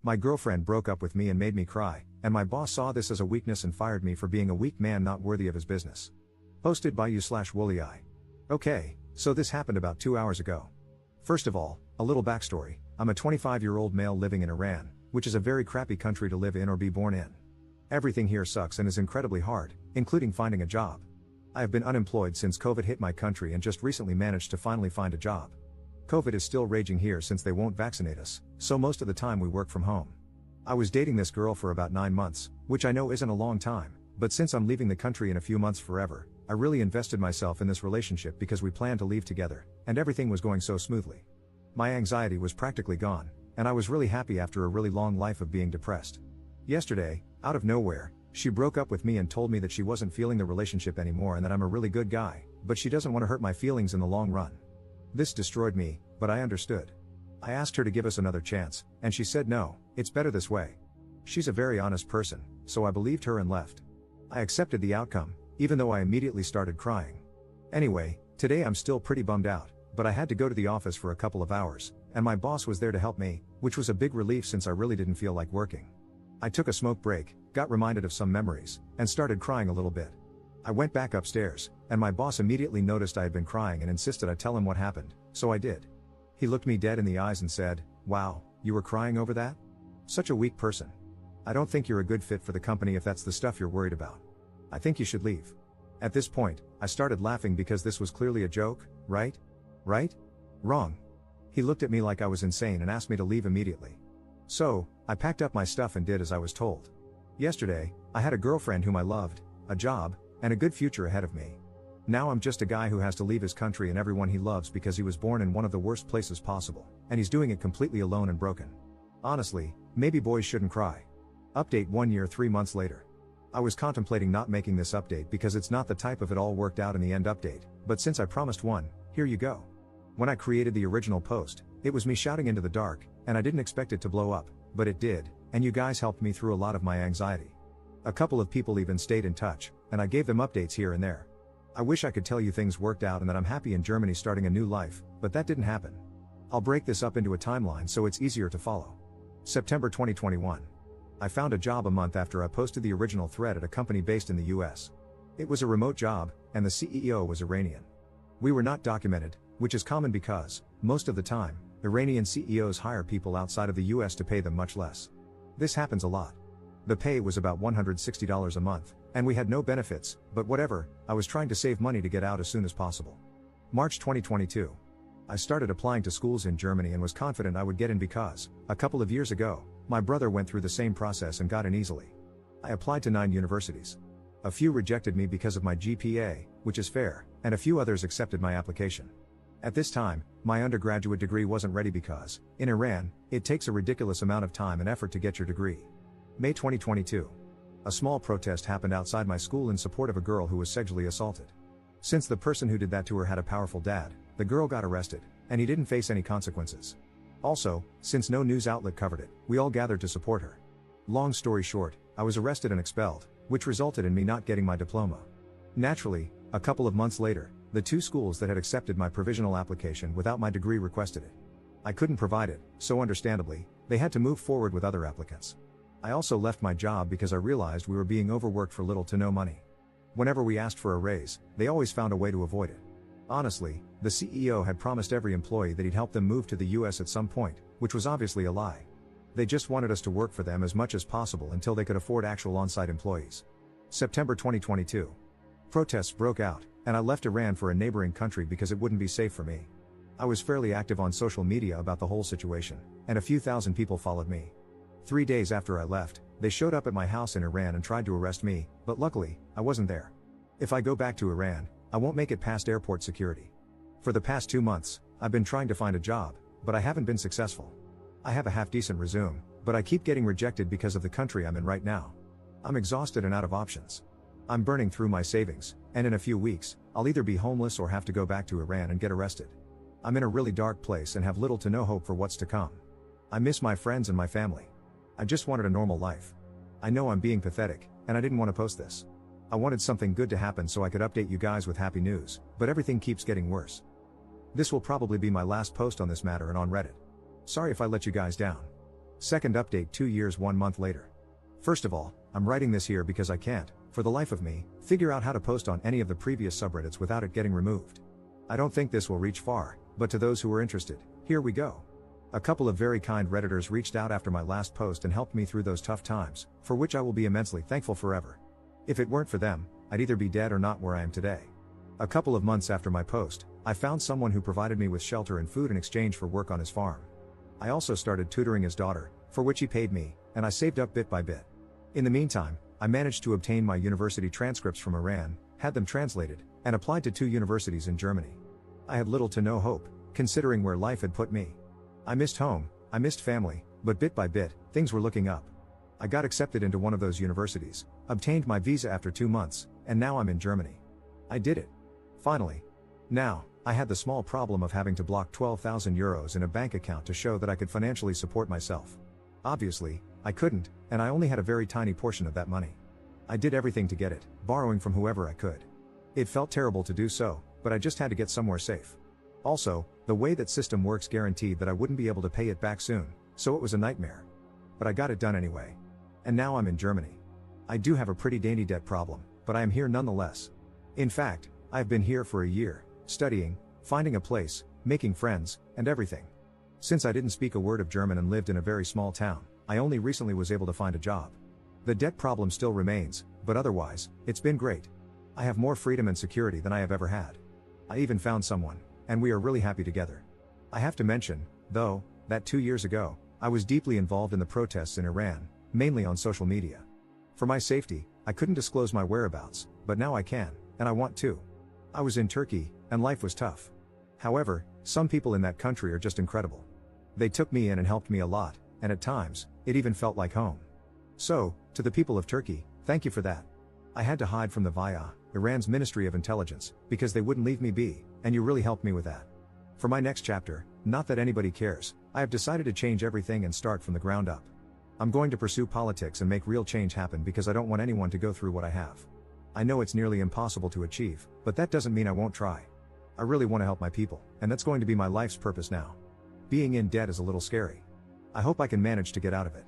My girlfriend broke up with me and made me cry, and my boss saw this as a weakness and fired me for being a weak man not worthy of his business. Posted by you/woollyeye. Okay, so this happened about 2 hours ago. First of all, a little backstory. I'm a 25-year-old male living in Iran, which is a very crappy country to live in or be born in. Everything here sucks and is incredibly hard, including finding a job. I have been unemployed since COVID hit my country and just recently managed to finally find a job. COVID is still raging here since they won't vaccinate us, so most of the time we work from home. I was dating this girl for about 9 months, which I know isn't a long time, but since I'm leaving the country in a few months forever, I really invested myself in this relationship because we planned to leave together, and everything was going so smoothly. My anxiety was practically gone, and I was really happy after a really long life of being depressed. Yesterday, out of nowhere, she broke up with me and told me that she wasn't feeling the relationship anymore and that I'm a really good guy, but she doesn't want to hurt my feelings in the long run. This destroyed me, but I understood. I asked her to give us another chance, and she said no, it's better this way. She's a very honest person, so I believed her and left. I accepted the outcome, even though I immediately started crying. Anyway, today I'm still pretty bummed out, but I had to go to the office for a couple of hours, and my boss was there to help me, which was a big relief since I really didn't feel like working. I took a smoke break, got reminded of some memories, and started crying a little bit. I went back upstairs, and my boss immediately noticed I had been crying and insisted I tell him what happened, so I did. He looked me dead in the eyes and said, "Wow, you were crying over that? Such a weak person. I don't think you're a good fit for the company if that's the stuff you're worried about. I think you should leave." At this point, I started laughing because this was clearly a joke, right? Right? Wrong. He looked at me like I was insane and asked me to leave immediately. So, I packed up my stuff and did as I was told. Yesterday, I had a girlfriend whom I loved, a job, and a good future ahead of me. Now I'm just a guy who has to leave his country and everyone he loves because he was born in one of the worst places possible, and he's doing it completely alone and broken. Honestly, maybe boys shouldn't cry. Update 1 year 3 months later. I was contemplating not making this update because it's not the type of it all worked out in the end update, but since I promised one, here you go. When I created the original post, it was me shouting into the dark, and I didn't expect it to blow up, but it did, and you guys helped me through a lot of my anxiety. A couple of people even stayed in touch, and I gave them updates here and there. I wish I could tell you things worked out and that I'm happy in Germany starting a new life, but that didn't happen. I'll break this up into a timeline so it's easier to follow. September 2021. I found a job a month after I posted the original thread at a company based in the US. It was a remote job, and the CEO was Iranian. We were not documented, which is common because, most of the time, Iranian CEOs hire people outside of the US to pay them much less. This happens a lot. The pay was about $160 a month, and we had no benefits, but whatever, I was trying to save money to get out as soon as possible. March 2022. I started applying to schools in Germany and was confident I would get in because, a couple of years ago, my brother went through the same process and got in easily. I applied to 9 universities. A few rejected me because of my GPA, which is fair, and a few others accepted my application. At this time, my undergraduate degree wasn't ready because, in Iran, it takes a ridiculous amount of time and effort to get your degree. May 2022. A small protest happened outside my school in support of a girl who was sexually assaulted. Since the person who did that to her had a powerful dad, the girl got arrested, and he didn't face any consequences. Also, since no news outlet covered it, we all gathered to support her. Long story short, I was arrested and expelled, which resulted in me not getting my diploma. Naturally, a couple of months later, the 2 schools that had accepted my provisional application without my degree requested it. I couldn't provide it, so understandably, they had to move forward with other applicants. I also left my job because I realized we were being overworked for little to no money. Whenever we asked for a raise, they always found a way to avoid it. Honestly, the CEO had promised every employee that he'd help them move to the US at some point, which was obviously a lie. They just wanted us to work for them as much as possible until they could afford actual on-site employees. September 2022. Protests broke out, and I left Iran for a neighboring country because it wouldn't be safe for me. I was fairly active on social media about the whole situation, and a few thousand people followed me. 3 days after I left, they showed up at my house in Iran and tried to arrest me, but luckily, I wasn't there. If I go back to Iran, I won't make it past airport security. For the past 2 months, I've been trying to find a job, but I haven't been successful. I have a half-decent resume, but I keep getting rejected because of the country I'm in right now. I'm exhausted and out of options. I'm burning through my savings, and in a few weeks, I'll either be homeless or have to go back to Iran and get arrested. I'm in a really dark place and have little to no hope for what's to come. I miss my friends and my family. I just wanted a normal life. I know I'm being pathetic, and I didn't want to post this. I wanted something good to happen so I could update you guys with happy news, but everything keeps getting worse. This will probably be my last post on this matter and on Reddit. Sorry if I let you guys down. Second update 2 years 1 month later. First of all, I'm writing this here because I can't, for the life of me, figure out how to post on any of the previous subreddits without it getting removed. I don't think this will reach far, but to those who are interested, here we go. A couple of very kind Redditors reached out after my last post and helped me through those tough times, for which I will be immensely thankful forever. If it weren't for them, I'd either be dead or not where I am today. A couple of months after my post, I found someone who provided me with shelter and food in exchange for work on his farm. I also started tutoring his daughter, for which he paid me, and I saved up bit by bit. In the meantime, I managed to obtain my university transcripts from Iran, had them translated, and applied to 2 universities in Germany. I had little to no hope, considering where life had put me. I missed home, I missed family, but bit by bit, things were looking up. I got accepted into one of those universities, obtained my visa after 2 months, and now I'm in Germany. I did it. Finally. Now, I had the small problem of having to block 12,000 euros in a bank account to show that I could financially support myself. Obviously, I couldn't, and I only had a very tiny portion of that money. I did everything to get it, borrowing from whoever I could. It felt terrible to do so, but I just had to get somewhere safe. Also, the way that system works guaranteed that I wouldn't be able to pay it back soon, so it was a nightmare. But I got it done anyway. And now I'm in Germany. I do have a pretty dainty debt problem, but I am here nonetheless. In fact, I've been here for a year, studying, finding a place, making friends, and everything. Since I didn't speak a word of German and lived in a very small town, I only recently was able to find a job. The debt problem still remains, but otherwise, it's been great. I have more freedom and security than I have ever had. I even found someone, and we are really happy together. I have to mention, though, that 2 years ago, I was deeply involved in the protests in Iran, mainly on social media. For my safety, I couldn't disclose my whereabouts, but now I can, and I want to. I was in Turkey, and life was tough. However, some people in that country are just incredible. They took me in and helped me a lot, and at times, it even felt like home. So, to the people of Turkey, thank you for that. I had to hide from the VIA, Iran's Ministry of Intelligence, because they wouldn't leave me be, and you really helped me with that. For my next chapter, not that anybody cares, I have decided to change everything and start from the ground up. I'm going to pursue politics and make real change happen because I don't want anyone to go through what I have. I know it's nearly impossible to achieve, but that doesn't mean I won't try. I really want to help my people, and that's going to be my life's purpose now. Being in debt is a little scary. I hope I can manage to get out of it.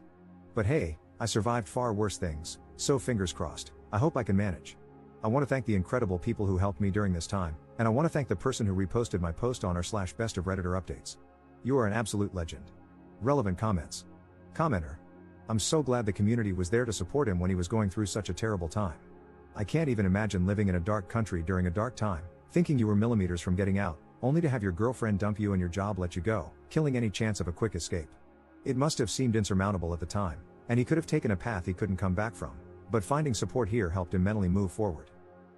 But hey, I survived far worse things, so fingers crossed, I hope I can manage. I want to thank the incredible people who helped me during this time, and I want to thank the person who reposted my post on r/best of Redditor updates. You are an absolute legend. Relevant comments. Commenter. I'm so glad the community was there to support him when he was going through such a terrible time. I can't even imagine living in a dark country during a dark time, thinking you were millimeters from getting out, only to have your girlfriend dump you and your job let you go, killing any chance of a quick escape. It must have seemed insurmountable at the time, and he could have taken a path he couldn't come back from, but finding support here helped him mentally move forward.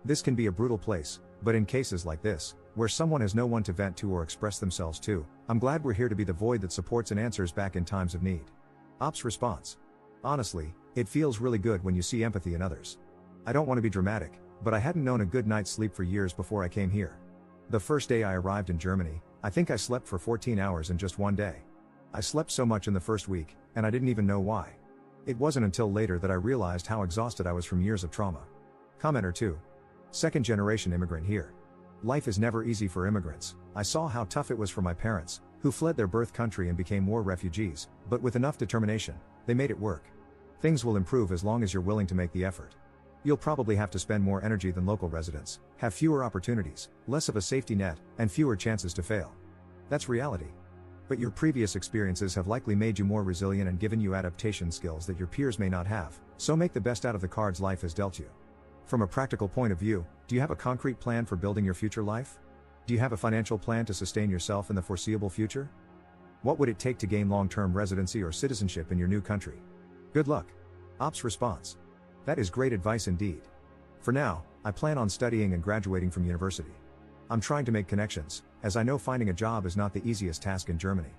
This can be a brutal place, but in cases like this, where someone has no one to vent to or express themselves to, I'm glad we're here to be the void that supports and answers back in times of need. Ops response. Honestly, it feels really good when you see empathy in others. I don't want to be dramatic, but I hadn't known a good night's sleep for years before I came here. The first day I arrived in Germany, I think I slept for 14 hours in just one day. I slept so much in the first week, and I didn't even know why. It wasn't until later that I realized how exhausted I was from years of trauma. Commenter 2. Second generation immigrant here. Life is never easy for immigrants. I saw how tough it was for my parents, who fled their birth country and became war refugees, but with enough determination, they made it work. Things will improve as long as you're willing to make the effort. You'll probably have to spend more energy than local residents, have fewer opportunities, less of a safety net, and fewer chances to fail. That's reality. But your previous experiences have likely made you more resilient and given you adaptation skills that your peers may not have, so make the best out of the cards life has dealt you. From a practical point of view, do you have a concrete plan for building your future life? Do you have a financial plan to sustain yourself in the foreseeable future? What would it take to gain long-term residency or citizenship in your new country? Good luck. Ops response. That is great advice indeed. For now, I plan on studying and graduating from university. I'm trying to make connections, as I know finding a job is not the easiest task in Germany.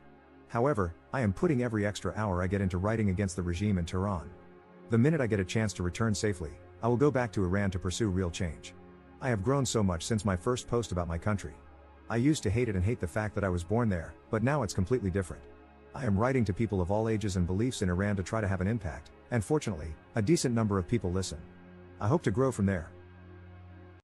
However, I am putting every extra hour I get into writing against the regime in Tehran. The minute I get a chance to return safely, I will go back to Iran to pursue real change. I have grown so much since my first post about my country. I used to hate it and hate the fact that I was born there, but now it's completely different. I am writing to people of all ages and beliefs in Iran to try to have an impact, and fortunately, a decent number of people listen. I hope to grow from there.